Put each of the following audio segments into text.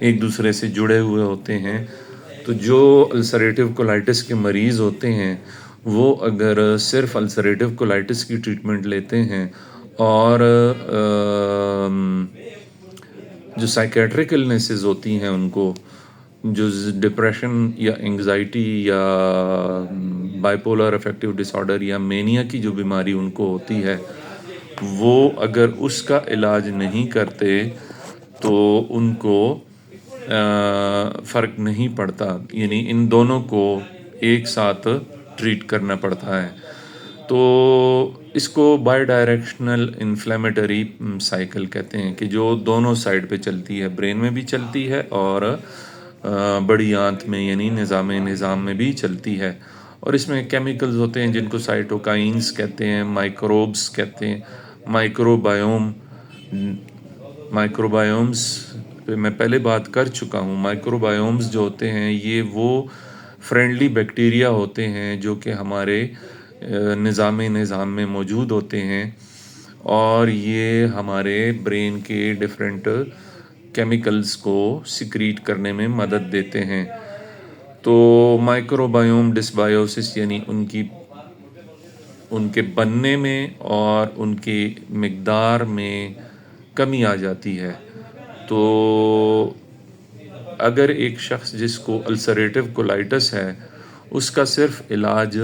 ایک دوسرے سے جڑے ہوئے ہوتے ہیں. تو جو السریٹیو کولائٹس کے مریض ہوتے ہیں وہ اگر صرف السریٹیو کولائٹس کی ٹریٹمنٹ لیتے ہیں اور جو سائیکیٹرک النیسز ہوتی ہیں ان کو، جو ڈپریشن یا انگزائٹی یا بائیپولر افیکٹو ڈس آرڈر یا مینیا کی جو بیماری ان کو ہوتی ہے، وہ اگر اس کا علاج نہیں کرتے تو ان کو فرق نہیں پڑتا. یعنی ان دونوں کو ایک ساتھ ٹریٹ کرنا پڑتا ہے. تو اس کو بائی ڈائریکشنل انفلیمیٹری سائیکل کہتے ہیں، کہ جو دونوں سائیڈ پہ چلتی ہے، برین میں بھی چلتی ہے اور بڑی آنت میں یعنی نظام میں بھی چلتی ہے. اور اس میں کیمیکلز ہوتے ہیں جن کو سائٹوکائنز کہتے ہیں، مائکروبز کہتے ہیں، مائکروبائیومز پہ میں پہلے بات کر چکا ہوں. مائکروبائیومز جو ہوتے ہیں یہ وہ فرینڈلی بیکٹیریا ہوتے ہیں جو کہ ہمارے نظام میں موجود ہوتے ہیں، اور یہ ہمارے برین کے ڈیفرنٹ کیمیکلز کو سیکریٹ کرنے میں مدد دیتے ہیں. تو مائکروبائیوم ڈسبائیوسس یعنی ان کے بننے میں اور ان کی مقدار میں کمی آ جاتی ہے. تو اگر ایک شخص جس کو السریٹیو کولائٹس ہے اس کا صرف علاج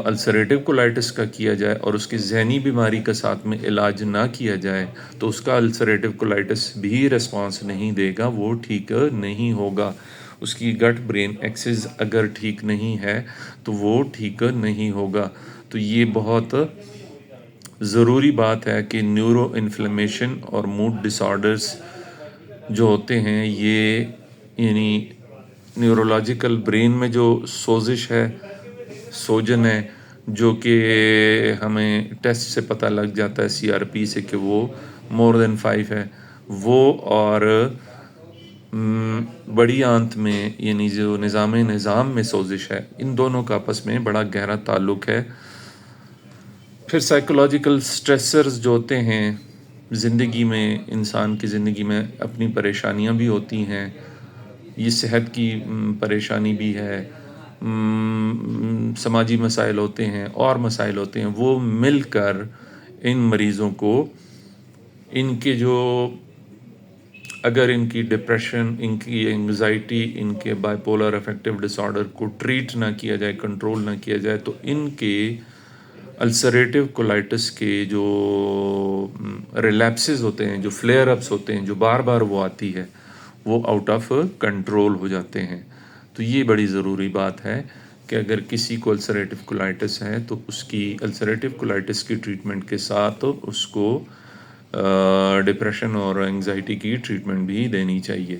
السریٹیو کولائٹس کا کیا جائے اور اس کی ذہنی بیماری کا ساتھ میں علاج نہ کیا جائے تو اس کا السریٹیو کولائٹس بھی ریسپانس نہیں دے گا، وہ ٹھیک نہیں ہوگا. اس کی گٹ برین ایکسس اگر ٹھیک نہیں ہے تو وہ ٹھیک نہیں ہوگا. تو یہ بہت ضروری بات ہے کہ نیورو انفلیمیشن اور موڈ ڈس آرڈرز جو ہوتے ہیں یہ یعنی نیورولوجیکل برین میں جو سوزش ہے، سوجن ہے، جو کہ ہمیں ٹیسٹ سے پتہ لگ جاتا ہے CRP سے کہ وہ more than 5 ہے، وہ اور بڑی آنت میں یعنی جو نظام میں سوزش ہے، ان دونوں کا آپس میں بڑا گہرا تعلق ہے. پھر سائیکولوجیکل سٹریسرز جو ہوتے ہیں زندگی میں، انسان کی زندگی میں اپنی پریشانیاں بھی ہوتی ہیں، یہ صحت کی پریشانی بھی ہے، سماجی مسائل ہوتے ہیں اور مسائل ہوتے ہیں، وہ مل کر ان مریضوں کو ان کے جو اگر ان کی ڈپریشن، ان کی انگزائٹی، ان کے بائیپولر افیکٹو ڈس آرڈر کو ٹریٹ نہ کیا جائے، کنٹرول نہ کیا جائے، تو ان کے السریٹیو کولائٹس کے جو ریلیپسز ہوتے ہیں، جو فلیئر اپس ہوتے ہیں، جو بار بار وہ آتی ہے، وہ آؤٹ آف کنٹرول ہو جاتے ہیں. تو یہ بڑی ضروری بات ہے کہ اگر کسی کو السریٹیو کولائٹس ہے تو اس کی السریٹیو کولائٹس کی ٹریٹمنٹ کے ساتھ اس کو ڈپریشن اور انگزائٹی کی ٹریٹمنٹ بھی دینی چاہیے.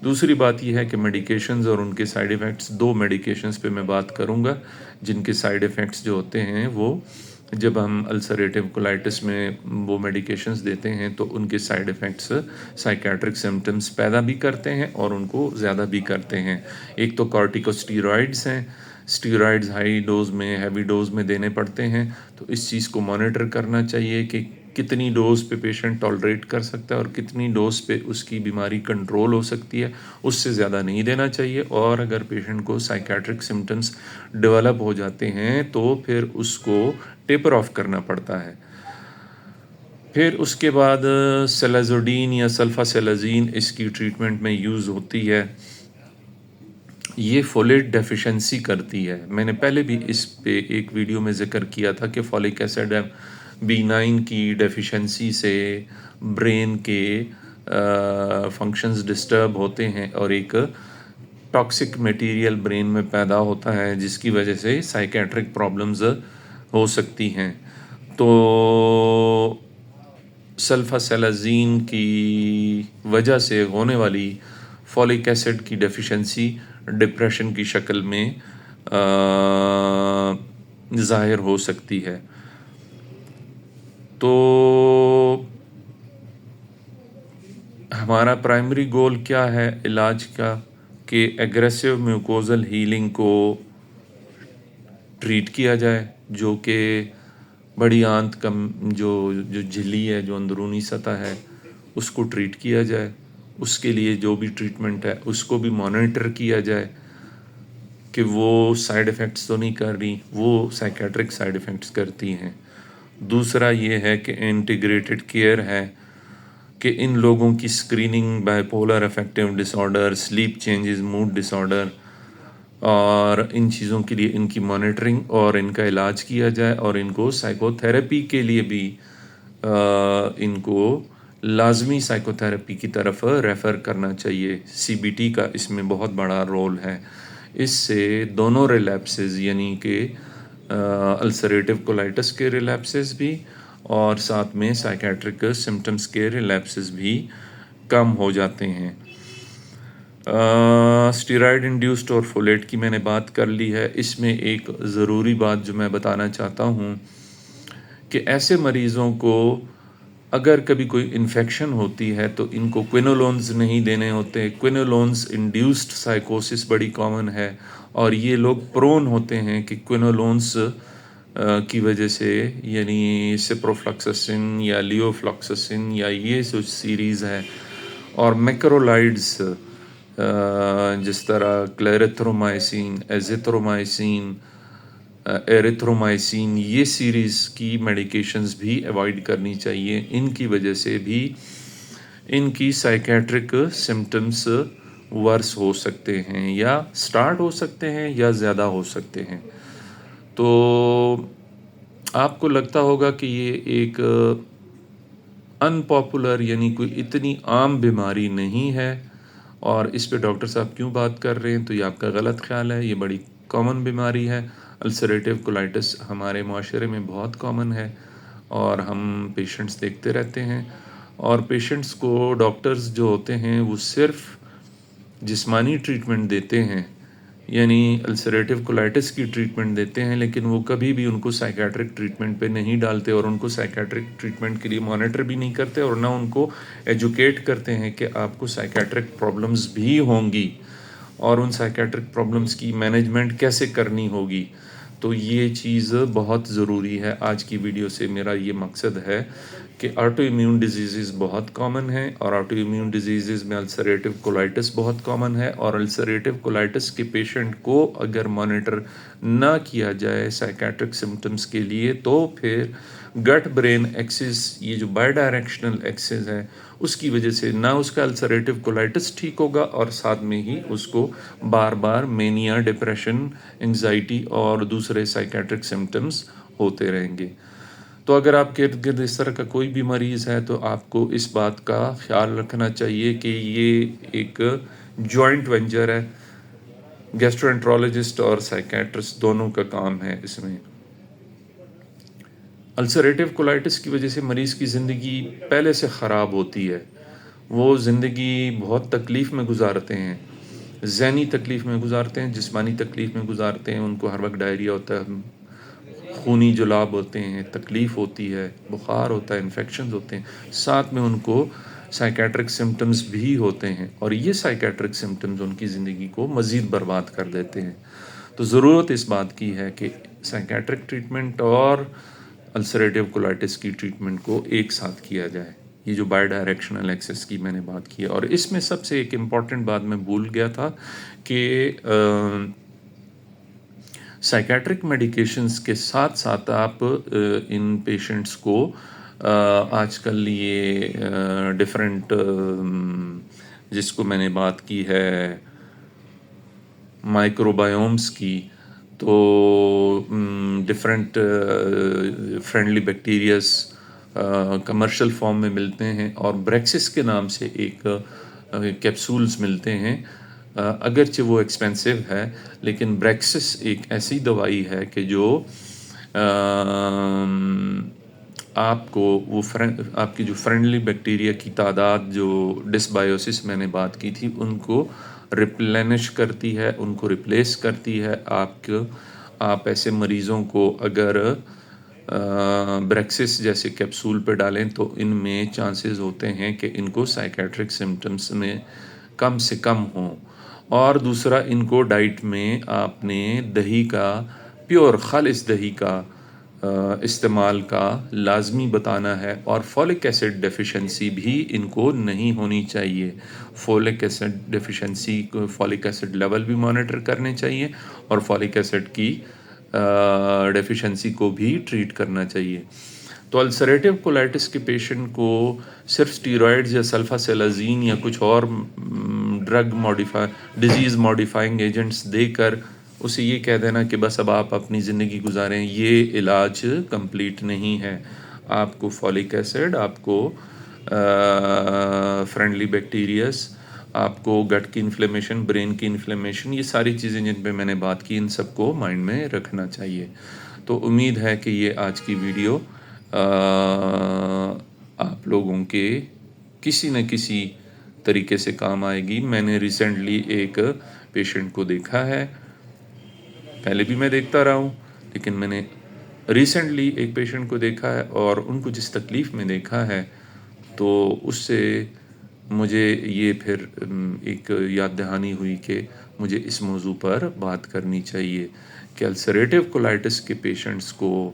دوسری بات یہ ہے کہ میڈیکیشنز اور ان کے سائیڈ ایفیکٹس، 2 میڈیکیشنز پہ میں بات کروں گا جن کے سائیڈ ایفیکٹس جو ہوتے ہیں وہ جب ہم السریٹیو کولائٹس میں وہ میڈیکیشنز دیتے ہیں تو ان کے سائیڈ ایفیکٹس سائیکیٹرک سمٹمز پیدا بھی کرتے ہیں اور ان کو زیادہ بھی کرتے ہیں. ایک تو کارٹیکوسٹیرائڈز ہیں، اسٹیرائڈز ہائی ڈوز میں، ہیوی ڈوز میں دینے پڑتے ہیں. تو اس چیز کو مانیٹر کرنا چاہیے کہ کتنی ڈوز پہ پیشنٹ ٹالریٹ کر سکتا ہے اور کتنی ڈوز پہ اس کی بیماری کنٹرول ہو سکتی ہے، اس سے زیادہ نہیں دینا چاہیے. اور اگر پیشنٹ کو سائیکیٹرک سمٹمز ڈیولپ ہو جاتے ہیں تو پھر اس کو ٹیپر آف کرنا پڑتا ہے. پھر اس کے بعد سیلازوڈین یا سلفاسیلازین اس کی ٹریٹمنٹ میں یوز ہوتی ہے. یہ فولیٹ ڈیفیشنسی کرتی ہے. میں نے پہلے بھی اس پہ ایک ویڈیو میں ذکر کیا تھا کہ فولک ایسڈ B9 کی ڈیفیشنسی سے برین کے فنکشنز ڈسٹرب ہوتے ہیں اور ایک ٹاکسک میٹیریل برین میں پیدا ہوتا ہے جس کی وجہ سے سائیکیٹرک پرابلمز ہو سکتی ہیں. تو سلفاسیلازین کی وجہ سے ہونے والی فولک ایسڈ کی ڈیفیشنسی ڈپریشن کی شکل میں ظاہر ہو سکتی ہے. تو ہمارا پرائمری گول کیا ہے علاج کا؟ کہ ایگریسو میوکوزل ہیلنگ کو ٹریٹ کیا جائے، جو کہ بڑی آنت کا جو جھلی ہے، جو اندرونی سطح ہے، اس کو ٹریٹ کیا جائے. اس کے لیے جو بھی ٹریٹمنٹ ہے اس کو بھی مانیٹر کیا جائے کہ وہ سائیڈ ایفیکٹس تو نہیں کر رہی، وہ سائیکیٹرک سائیڈ ایفیکٹس کرتی ہیں۔ دوسرا یہ ہے کہ انٹیگریٹڈ کیئر ہے کہ ان لوگوں کی screening bipolar affective disorder, sleep changes, mood disorder, اور ان چیزوں کے لیے ان کی مانیٹرنگ اور ان کا علاج کیا جائے، اور ان کو سائیکو تھیراپی کے لیے بھی ان کو لازمی سائیکو تھیراپی کی طرف ریفر کرنا چاہیے۔ سی بی ٹی کا اس میں بہت بڑا رول ہے۔ اس سے دونوں ریلیپسز یعنی کہ السریٹیو کولائٹس کے ریلیپسز بھی اور ساتھ میں سائیکیٹرک سمٹمز کے ریلیپسز بھی کم ہو جاتے ہیں۔ اسٹیرائڈ انڈیوسڈ اور فولیٹ کی میں نے بات کر لی ہے۔ اس میں ایک ضروری بات جو میں بتانا چاہتا ہوں کہ ایسے مریضوں کو اگر کبھی کوئی انفیکشن ہوتی ہے تو ان کو کوئنولونز نہیں دینے ہوتے۔ کوئنولونز انڈیوسڈ سائیکوسس بڑی کامن ہے، اور یہ لوگ پرون ہوتے ہیں کہ کوئنولونز کی وجہ سے، یعنی سپروفلکسسن یا لیوفلکسسن یا یہ جو سیریز ہے، اور میکرولائڈز جس طرح کلیرتھرومائسین، ایزیتھرومائسین، ایریتھرومائسین، یہ سیریز کی میڈیکیشنز بھی ایوائڈ کرنی چاہیے۔ ان کی وجہ سے بھی ان کی سائیکیٹرک سمٹمز ورس ہو سکتے ہیں، یا سٹارٹ ہو سکتے ہیں، یا زیادہ ہو سکتے ہیں۔ تو آپ کو لگتا ہوگا کہ یہ ایک ان پاپولر یعنی کوئی اتنی عام بیماری نہیں ہے، اور اس پہ ڈاکٹر صاحب کیوں بات کر رہے ہیں، تو یہ آپ کا غلط خیال ہے۔ یہ بڑی کامن بیماری ہے۔ السریٹیو کولائٹس ہمارے معاشرے میں بہت کامن ہے، اور ہم پیشنٹس دیکھتے رہتے ہیں، اور پیشنٹس کو ڈاکٹرز جو ہوتے ہیں وہ صرف جسمانی ٹریٹمنٹ دیتے ہیں، یعنی السریٹیو کولائٹس کی ٹریٹمنٹ دیتے ہیں، لیکن وہ کبھی بھی ان کو سائیکیٹرک ٹریٹمنٹ پہ نہیں ڈالتے، اور ان کو سائیکیٹرک ٹریٹمنٹ کے لیے مانیٹر بھی نہیں کرتے، اور نہ ان کو ایجوکیٹ کرتے ہیں کہ آپ کو سائیکیٹرک پرابلمز بھی ہوں گی، اور ان سائیکیٹرک پرابلمز کی مینجمنٹ کیسے کرنی ہوگی۔ تو یہ چیز بہت ضروری ہے۔ آج کی ویڈیو سے میرا یہ مقصد ہے کہ آٹو امیون ڈیزیزز بہت کامن ہیں، اور آٹو امیون ڈیزیزز میں السریٹیو کولائٹس بہت کامن ہے، اور السریٹیو کولائٹس کے پیشنٹ کو اگر مانیٹر نہ کیا جائے سائیکیٹرک سمٹمز کے لیے، تو پھر گٹ برین ایکسس، یہ جو بائی ڈائریکشنل ایکسس ہے، اس کی وجہ سے نہ اس کا السریٹیو کولائٹس ٹھیک ہوگا، اور ساتھ میں ہی اس کو بار بار مینیا، ڈپریشن، انزائٹی اور دوسرے سائیکیٹرک سمٹمز ہوتے رہیں گے۔ تو اگر آپ کے ارد گرد اس طرح کا کوئی بھی مریض ہے تو آپ کو اس بات کا خیال رکھنا چاہیے کہ یہ ایک جوائنٹ وینچر ہے، گیسٹرو اور سائیکیٹرسٹ دونوں کا کام ہے اس میں۔ السریٹیو کولائٹس کی وجہ سے مریض کی زندگی پہلے سے خراب ہوتی ہے، وہ زندگی بہت تکلیف میں گزارتے ہیں، ذہنی تکلیف میں گزارتے ہیں، جسمانی تکلیف میں گزارتے ہیں، ان کو ہر وقت ڈائریا ہوتا ہے، خونی جلاب ہوتے ہیں، تکلیف ہوتی ہے، بخار ہوتا ہے، انفیکشنز ہوتے ہیں، ساتھ میں ان کو سائیکیٹرک سمٹمز بھی ہوتے ہیں، اور یہ سائیکیٹرک سمٹمز ان کی زندگی کو مزید برباد کر دیتے ہیں۔ تو ضرورت اس بات کی ہے کہ سائیکیٹرک ٹریٹمنٹ اور السریٹیو کولائٹس کی ٹریٹمنٹ کو ایک ساتھ کیا جائے۔ یہ جو بائی ڈائریکشنل ایکسس کی میں نے بات کی ہے، اور اس میں سب سے ایک امپورٹنٹ بات میں بھول گیا تھا کہ سائیکیٹرک میڈیکیشنز کے ساتھ ساتھ آپ ان پیشنٹس کو آج کل یہ ڈیفرنٹ جس کو میں نے بات کی ہے مائکرو بایومز کی، تو different friendly bacterias commercial form میں ملتے ہیں، اور بریکسس کے نام سے ایک کیپسولز ملتے ہیں، اگرچہ وہ ایکسپینسو ہے، لیکن بریکسس ایک ایسی دوائی ہے کہ جو آپ کو وہ آپ کی جو فرینڈلی بیکٹیریا کی تعداد جو ڈسبایوسس میں نے بات کی تھی ان کو ریپلینش کرتی ہے، ان کو ریپلیس کرتی ہے۔ آپ ایسے مریضوں کو اگر بریکسس جیسے کیپسول پہ ڈالیں تو ان میں چانسز ہوتے ہیں کہ ان کو سائیکیٹرک سمٹمز میں کم سے کم ہوں۔ اور دوسرا، ان کو ڈائٹ میں آپ نے دہی کا، پیور خالص دہی کا استعمال کا لازمی بتانا ہے، اور فولک ایسڈ ڈیفیشنسی بھی ان کو نہیں ہونی چاہیے۔ فولک ایسڈ ڈیفیشنسی کو فولک ایسڈ لیول بھی مانیٹر کرنے چاہیے، اور فولک ایسڈ کی ڈیفیشنسی کو بھی ٹریٹ کرنا چاہیے۔ تو السریٹیو کولائٹس کے پیشنٹ کو صرف اسٹیرائڈز یا سلفاسیلازین یا کچھ اور ڈیزیز موڈیفائنگ ایجنٹس دے کر اسے یہ کہہ دینا کہ بس اب آپ اپنی زندگی گزاریں، یہ علاج کمپلیٹ نہیں ہے۔ آپ کو فولک ایسڈ، آپ کو فرینڈلی بیکٹیریاز، آپ کو گٹ کی انفلیمیشن، برین کی انفلیمیشن، یہ ساری چیزیں جن پہ میں نے بات کی، ان سب کو مائنڈ میں رکھنا چاہیے۔ تو امید ہے کہ یہ آج کی ویڈیو آپ لوگوں کے کسی نہ کسی طریقے سے کام آئے گی۔ میں نے ریسنٹلی ایک پیشنٹ کو دیکھا ہے، پہلے بھی میں دیکھتا رہا ہوں، لیکن میں نے ریسنٹلی ایک پیشنٹ کو دیکھا ہے، اور ان کو جس تکلیف میں دیکھا ہے تو اس سے مجھے یہ پھر ایک یاد دہانی ہوئی کہ مجھے اس موضوع پر بات کرنی چاہیے کہ السریٹیو کولائٹس کے پیشنٹس کو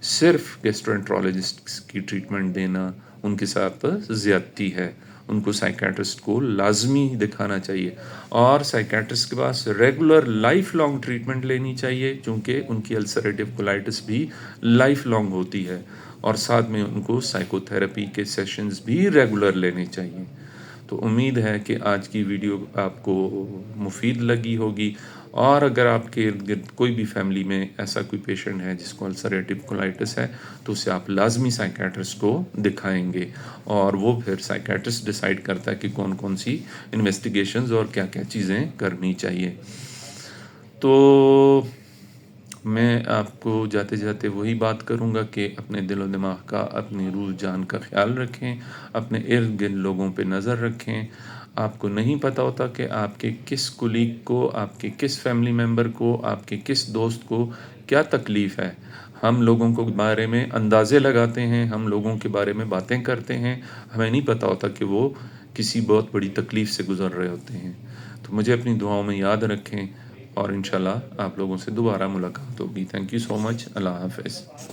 صرف گیسٹرونٹرولوجسٹ کی ٹریٹمنٹ دینا ان کے ساتھ زیادتی ہے۔ ان کو سائیکیٹرسٹ کو لازمی دکھانا چاہیے، اور سائیکیٹرسٹ کے پاس ریگولر لائف لانگ ٹریٹمنٹ لینی چاہیے، چونکہ ان کی السریٹیو کولائٹس بھی لائف لانگ ہوتی ہے، اور ساتھ میں ان کو سائیکو تھراپی کے سیشنز بھی ریگولر لینے چاہیے۔ تو امید ہے کہ آج کی ویڈیو آپ کو مفید لگی ہوگی، اور اگر آپ کے ارد گرد کوئی بھی فیملی میں ایسا کوئی پیشنٹ ہے جس کو السریٹیو کولائٹس ہے تو اسے آپ لازمی سائیکیٹرسٹ کو دکھائیں گے، اور وہ پھر سائیکیٹرسٹ ڈیسائیڈ کرتا ہے کہ کون کون سی انویسٹیگیشنز اور کیا کیا چیزیں کرنی چاہیے۔ تو میں آپ کو جاتے جاتے وہی بات کروں گا کہ اپنے دل و دماغ کا، اپنی روح جان کا خیال رکھیں، اپنے ارد گرد لوگوں پہ نظر رکھیں۔ آپ کو نہیں پتہ ہوتا کہ آپ کے کس کولیگ کو، آپ کے کس فیملی ممبر کو، آپ کے کس دوست کو کیا تکلیف ہے۔ ہم لوگوں کو بارے میں اندازے لگاتے ہیں، ہم لوگوں کے بارے میں باتیں کرتے ہیں، ہمیں نہیں پتہ ہوتا کہ وہ کسی بہت بڑی تکلیف سے گزر رہے ہوتے ہیں۔ تو مجھے اپنی دعاؤں میں یاد رکھیں، اور انشاءاللہ آپ لوگوں سے دوبارہ ملاقات ہوگی۔ تھینک یو سو مچ۔ اللہ حافظ۔